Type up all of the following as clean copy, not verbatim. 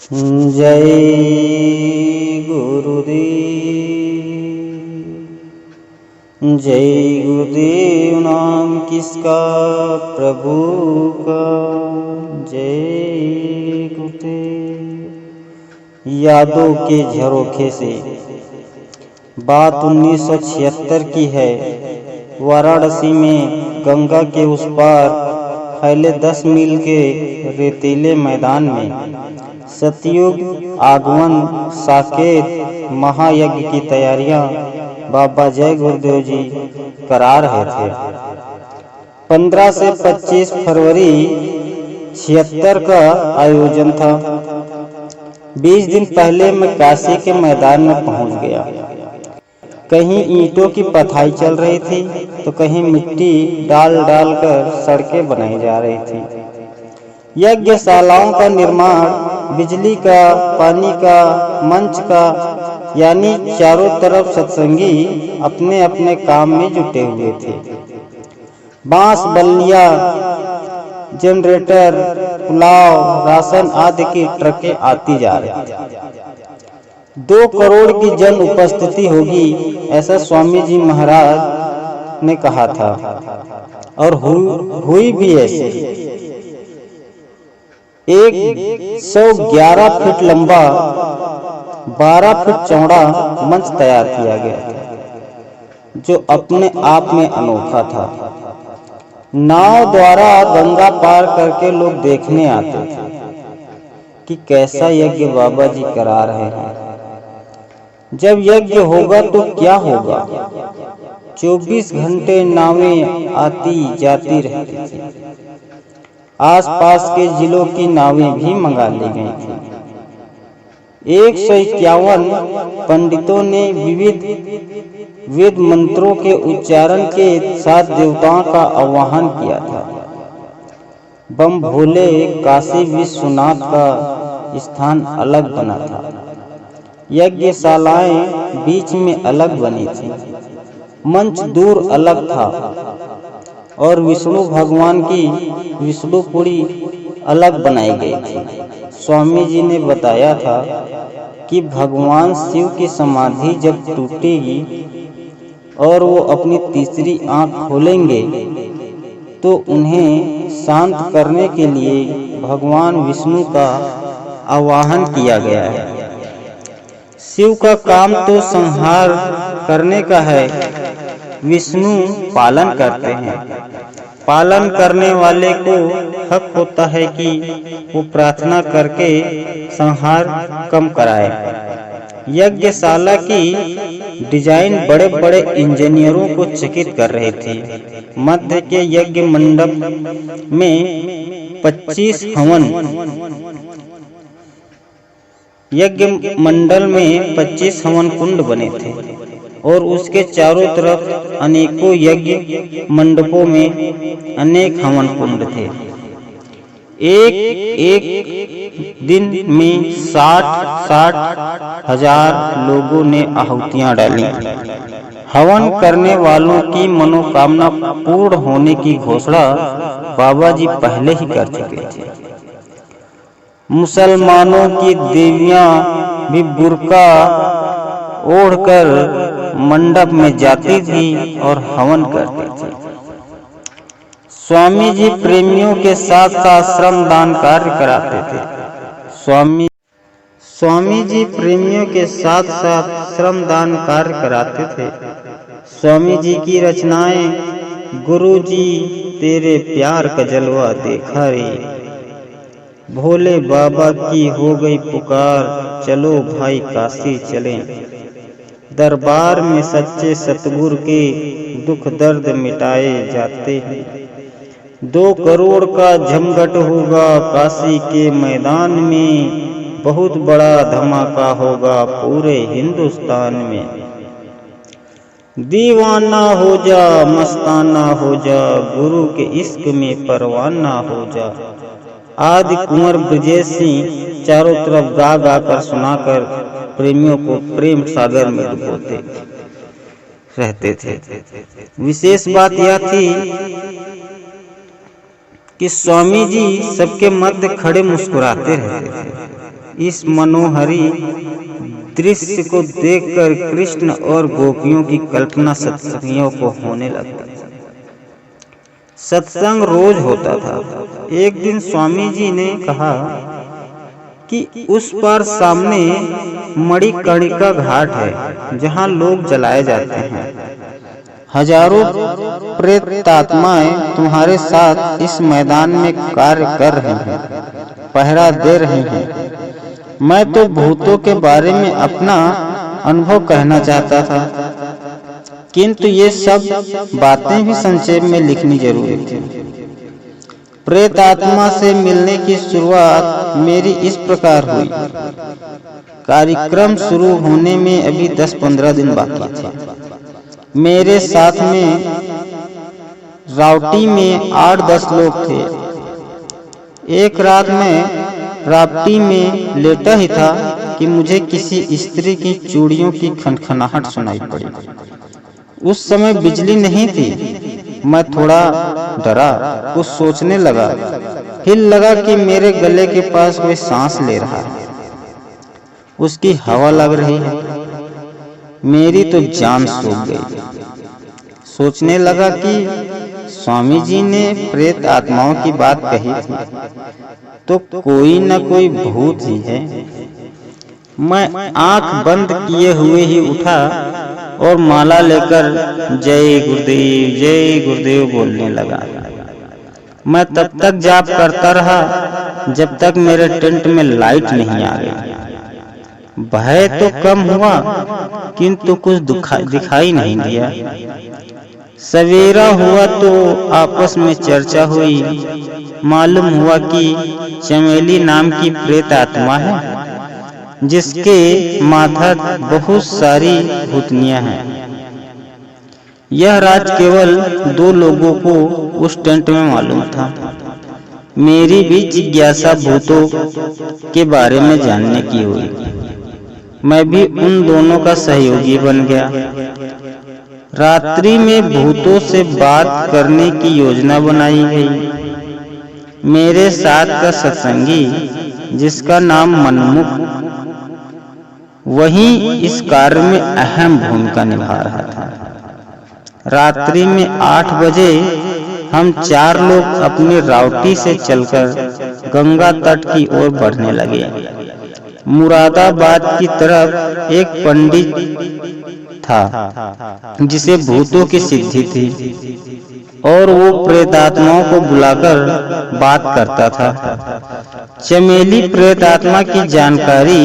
जय गुरुदेव। जय गुरुदेव नाम किसका प्रभु का। जय गुरुदेव। यादों के झरोखे से बात 1976 की है। वाराणसी में गंगा के उस पार फैले 10 मील के रेतीले मैदान में सतयुग आगमन साकेत महायज्ञ की तैयारियां बाबा जय गुरुदेव जी करा रहे थे। 15 से 25 फरवरी 76 का आयोजन था। 20 दिन पहले मैं काशी के मैदान में पहुंच गया। कहीं ईंटों की पथाई चल रही थी तो कहीं मिट्टी डाल डाल कर सड़कें बनाई जा रही थी। यज्ञशालाओं का निर्माण, बिजली का, पानी का, मंच का, यानी चारों तरफ सत्संगी अपने अपने काम में जुटे हुए थे। बांस बल्लियां, जनरेटर, पुलाव, राशन आदि की ट्रकें आती जा रही थी। 2 करोड़ की जन उपस्थिति होगी, ऐसा स्वामी जी महाराज ने कहा था और हुई भी ऐसे। 111 फीट लंबा, 12 फीट चौड़ा मंच तैयार किया गया था, जो अपने आप में अनोखा था। नाव द्वारा गंगा पार करके लोग देखने आते थे कि कैसा यज्ञ बाबा जी करा रहे हैं। जब यज्ञ होगा तो क्या होगा। 24 घंटे नावें आती जाती रहती थी। आसपास के जिलों की नावें भी मंगा ली गई थी। 151 पंडितों ने विविध वेद मंत्रों के उच्चारण के साथ देवताओं का आह्वान किया था। बम भोले काशी विश्वनाथ का स्थान अलग बना था। यज्ञशालाएं बीच में अलग बनी थी। मंच दूर अलग था और विष्णु भगवान की विष्णुपुरी अलग बनाई गई थी। स्वामी जी ने बताया था कि भगवान शिव की समाधि जब टूटेगी और वो अपनी तीसरी आंख खोलेंगे तो उन्हें शांत करने के लिए भगवान विष्णु का आवाहन किया गया है। शिव का काम तो संहार करने का है, विष्णु पालन करते हैं। पालन करने वाले को हक होता है कि वो प्रार्थना करके संहार कम कराए। यज्ञशाला की डिजाइन बड़े बड़े इंजीनियरों को चकित कर रही थी। मध्य के यज्ञ मंडप में 25 हवन, यज्ञ मंडल में 25 हवन कुंड बने थे और उसके चारों तरफ अनेकों यज्ञ मंडपों में अनेक हवन कुंड थे। एक दिन में 60 हजार लोगों ने आहुतियां डाली। हवन करने वालों की मनोकामना पूर्ण होने की घोषणा बाबा जी पहले ही कर चुके थे। मुसलमानों की देवियां भी बुर्का ओढ़कर मंडप में जाती थी और हवन करती थी। स्वामी जी प्रेमियों के साथ साथ श्रमदान कार्य कराते थे। स्वामी जी प्रेमियों के साथ साथ श्रमदान कार्य कराते थे। स्वामी जी की रचनाएं, गुरु जी तेरे प्यार का जलवा देखा रे, भोले बाबा की हो गई पुकार, चलो भाई काशी चलें, दरबार में सच्चे सतगुरु के दुख दर्द मिटाए जाते हैं। 2 करोड़ का जमघट होगा काशी के मैदान में, बहुत बड़ा धमाका होगा पूरे हिंदुस्तान में। दीवाना हो जा, मस्ताना हो जा, गुरु के इश्क में परवाना हो जा। आदि कुंवर ब्रजेश सिंह चारों तरफ गा गा कर सुनाकर प्रेमियों को प्रेम सागर में डुबोते रहते थे। विशेष बात यह थी कि स्वामी जी सबके मध्य खड़े मुस्कुराते रहते थे। इस मनोहरी दृश्य को देखकर कृष्ण और गोपियों की कल्पना सत्संगियों को होने लगती। सत्संग रोज होता था। एक दिन स्वामी जी ने कहा कि उस पार सामने मणिकर्णिका घाट है, जहाँ लोग जलाए जाते हैं। हजारों प्रेतात्माएं तुम्हारे साथ इस मैदान में कार्य कर रही हैं, पहरा दे रही हैं। मैं तो भूतों के बारे में अपना अनुभव कहना चाहता था, किंतु ये सब बातें भी संक्षेप में लिखनी जरूरी थी। प्रेत आत्मा से मिलने की शुरुआत मेरी इस प्रकार हुई। कार्यक्रम शुरू होने में अभी 10-15 दिन बाकी थे। मेरे साथ में रावटी में 8-10 लोग थे। एक रात में रावटी में लेटा ही था कि मुझे किसी स्त्री की चूड़ियों की खनखनाहट सुनाई पड़ी। उस समय बिजली नहीं थी। मैं थोड़ा डरा, कुछ सोचने लगा। फिर लगा कि मेरे गले के पास कोई सांस ले रहा है, उसकी हवा लग रही है। मेरी तो जान सूख गई। सोचने लगा कि स्वामी जी ने प्रेत आत्माओं की बात कही थी, तो कोई न कोई भूत ही है। मैं आंख बंद किए हुए ही उठा और माला लेकर जय गुरुदेव बोलने लगा। मैं तब तक जाप करता रहा जब तक मेरे टेंट में लाइट नहीं आ गई। भय तो कम हुआ, किंतु कुछ दिखाई नहीं दिया। सवेरा हुआ तो आपस में चर्चा हुई। मालूम हुआ कि चमेली नाम की प्रेत आत्मा है, जिसके माथा बहुत सारी भूतनियां हैं। यह राज केवल 2 लोगों को उस टेंट में मालूम था। मेरी भी जिज्ञासा भूतों के बारे में जानने की हुई। मैं भी उन दोनों का सहयोगी बन गया। रात्रि में भूतों से बात करने की योजना बनाई गई। मेरे साथ का सत्संगी, जिसका नाम मनमुख, वही इस कार्य में अहम भूमिका निभा रहा था। रात्रि में 8 बजे हम 4 लोग अपनी रावटी से चलकर गंगा तट की ओर बढ़ने लगे। मुरादाबाद की तरफ एक पंडित था, जिसे भूतों की सिद्धि थी, और वो प्रेतात्माओं को बुलाकर बात करता था। चमेली प्रेतात्मा की जानकारी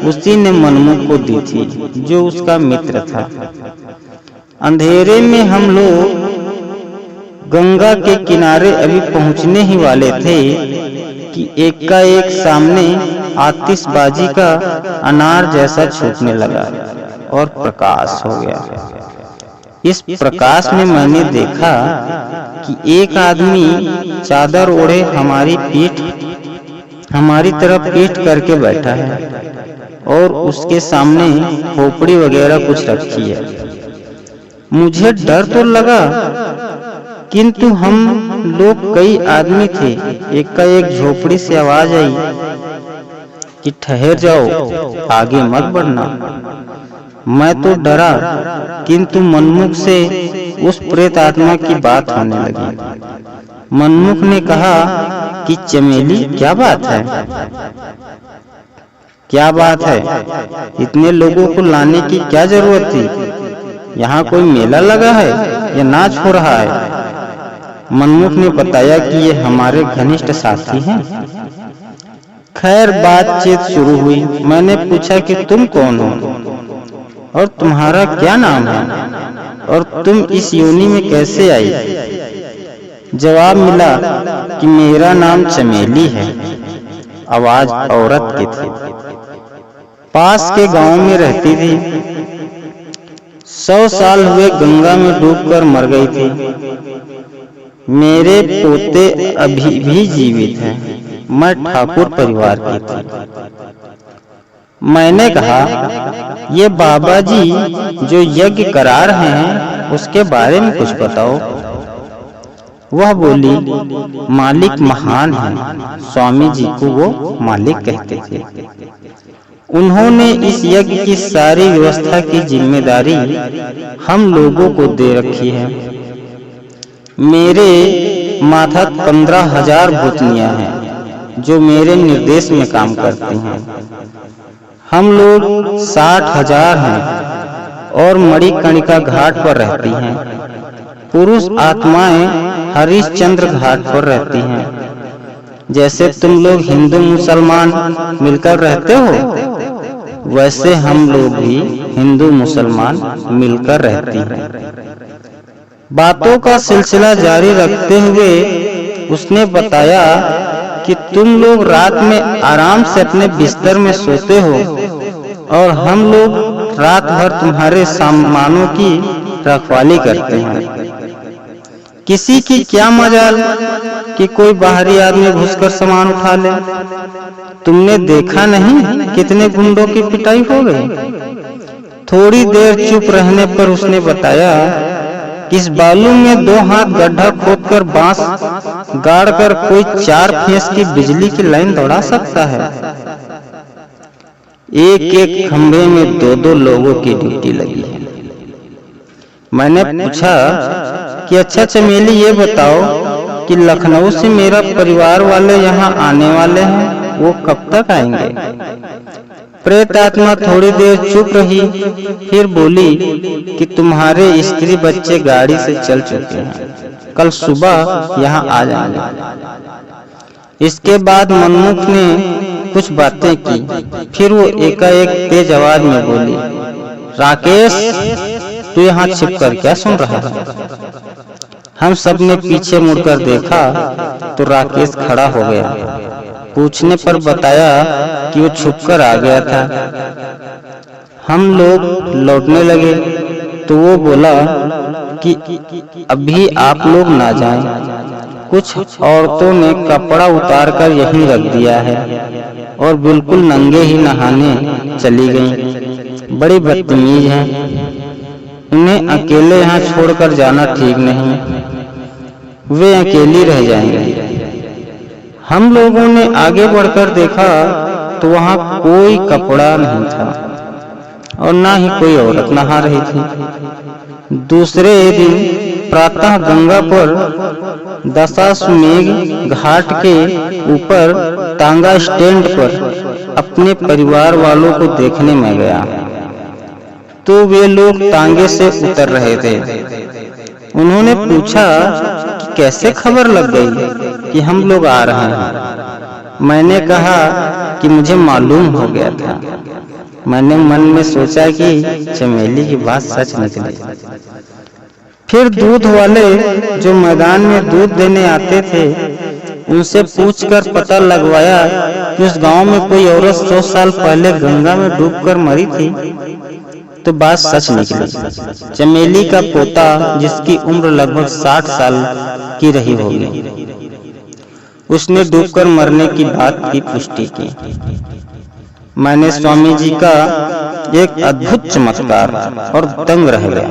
उसी ने मनमुख को दी थी, जो उसका मित्र था। अंधेरे में हम लोग गंगा के किनारे अभी पहुंचने ही वाले थे कि एकाएक सामने आतिशबाजी का अनार जैसा छूटने लगा और प्रकाश हो गया। इस प्रकाश में मैंने देखा कि एक आदमी चादर ओढ़े हमारी तरफ पीठ करके बैठा है, और उसके सामने खोपड़ी वगैरह कुछ रखी है। मुझे डर तो लगा, किंतु हम लोग कई आदमी थे। एकाएक झोपड़ी से आवाज आई कि ठहर जाओ, आगे मत बढ़ना। मैं तो डरा, किंतु मनमुख से उस प्रेत आत्मा की बात होने लगी। मनमुख ने कहा कि चमेली, क्या बात है? क्या बात है? इतने लोगों को लाने की क्या जरूरत थी? यहाँ कोई मेला लगा है या नाच हो रहा है? मनमुख ने बताया कि ये हमारे घनिष्ठ साथी हैं। खैर, बातचीत शुरू हुई। मैंने पूछा कि तुम कौन हो और तुम्हारा क्या नाम है, और तुम इस योनि में कैसे आई? जवाब मिला कि मेरा नाम चमेली है। आवाज औरत की थी। पास के गांव में रहती थी। 100 साल हुए गंगा में डूबकर मर गई थी। मेरे पोते अभी भी जीवित हैं। मैं ठाकुर परिवार की थी। मैंने कहा, ये बाबा जी जो यज्ञ करा रहे हैं, उसके बारे में कुछ बताओ। वह बोली, मालिक महान है। स्वामी जी को वो मालिक कहते थे। उन्होंने इस यज्ञ की सारी व्यवस्था की जिम्मेदारी हम लोगों को दे रखी है। मेरे मातहत 15,000 भूतनियां हैं जो मेरे निर्देश में काम करती हैं। हम लोग 60,000 हैं और मणिकर्णिका घाट पर रहती हैं। पुरुष आत्माएं हरिश्चंद्र घाट पर रहती हैं। जैसे तुम लोग हिंदू मुसलमान मिलकर रहते हो, वैसे हम लोग भी हिंदू मुसलमान मिलकर रहती हैं। बातों का सिलसिला जारी रखते हुए उसने बताया कि तुम लोग रात में आराम से अपने बिस्तर में सोते हो और हम लोग रात भर तुम्हारे सामानों की रखवाली करते हैं। किसी की क्या मजाल कि कोई बाहरी आदमी घुसकर सामान उठा ले। तुमने देखा नहीं कितने गुंडों की पिटाई हो गई। थोड़ी देर चुप रहने पर उसने बताया कि इस बालू में 2 हाथ गड्ढा खोदकर बांस गाड़कर कोई 4 फेस की बिजली की लाइन दौड़ा सकता है। एक एक खंभे में 2-2 लोगों की ड्यूटी लगी है। मैंने पूछा कि अच्छा चमेली, ये बताओ कि लखनऊ से मेरा परिवार वाले यहाँ आने वाले हैं, वो कब तक आएंगे? प्रेत आत्मा थोड़ी देर चुप रही, फिर बोली कि तुम्हारे स्त्री बच्चे गाड़ी से चल चुके हैं, कल सुबह यहाँ आ जाएंगे। इसके बाद मनमुख ने कुछ बातें की, फिर वो एकाएक तेज आवाज में बोली, राकेश, तू यहाँ छिप कर क्या सुन रहा है? हम सब ने पीछे मुड़कर देखा तो राकेश खड़ा हो गया। पूछने पर बताया कि वो छुपकर आ गया था। हम लोग लौटने लगे तो वो बोला कि अभी आप लोग ना जाएं, कुछ औरतों ने कपड़ा उतारकर यहीं रख दिया है और बिल्कुल नंगे ही नहाने चली गईं। बड़ी बदतमीज हैं, उन्हें अकेले यहाँ छोड़कर जाना ठीक नहीं, वे अकेली रह जाएंगे। हम लोगों ने आगे बढ़कर देखा तो वहाँ कोई कपड़ा नहीं था और ना ही कोई औरत नहा रही थी। दूसरे दिन प्रातः गंगा पर दशाश्वमेध घाट के ऊपर तांगा स्टैंड पर अपने परिवार वालों को देखने में गया तो वे लोग तांगे से उतर रहे थे। उन्होंने पूछा कि कैसे खबर लग गई कि हम लोग आ रहे हैं। मैंने कहा कि मुझे मालूम हो गया था। मैंने मन में सोचा कि चमेली की बात सच निकली। फिर दूध वाले जो मैदान में दूध देने आते थे उनसे पूछकर पता लगवाया कि उस गांव में कोई औरत 100 साल पहले गंगा में डूबकर मरी थी। तो बात सच निकली। चमेली का पोता, जिसकी उम्र लगभग 60 साल की रही होगी, उसने डूबकर मरने की बात की पुष्टि की। मैंने स्वामी जी का एक अद्भुत चमत्कार और दंग रह गया।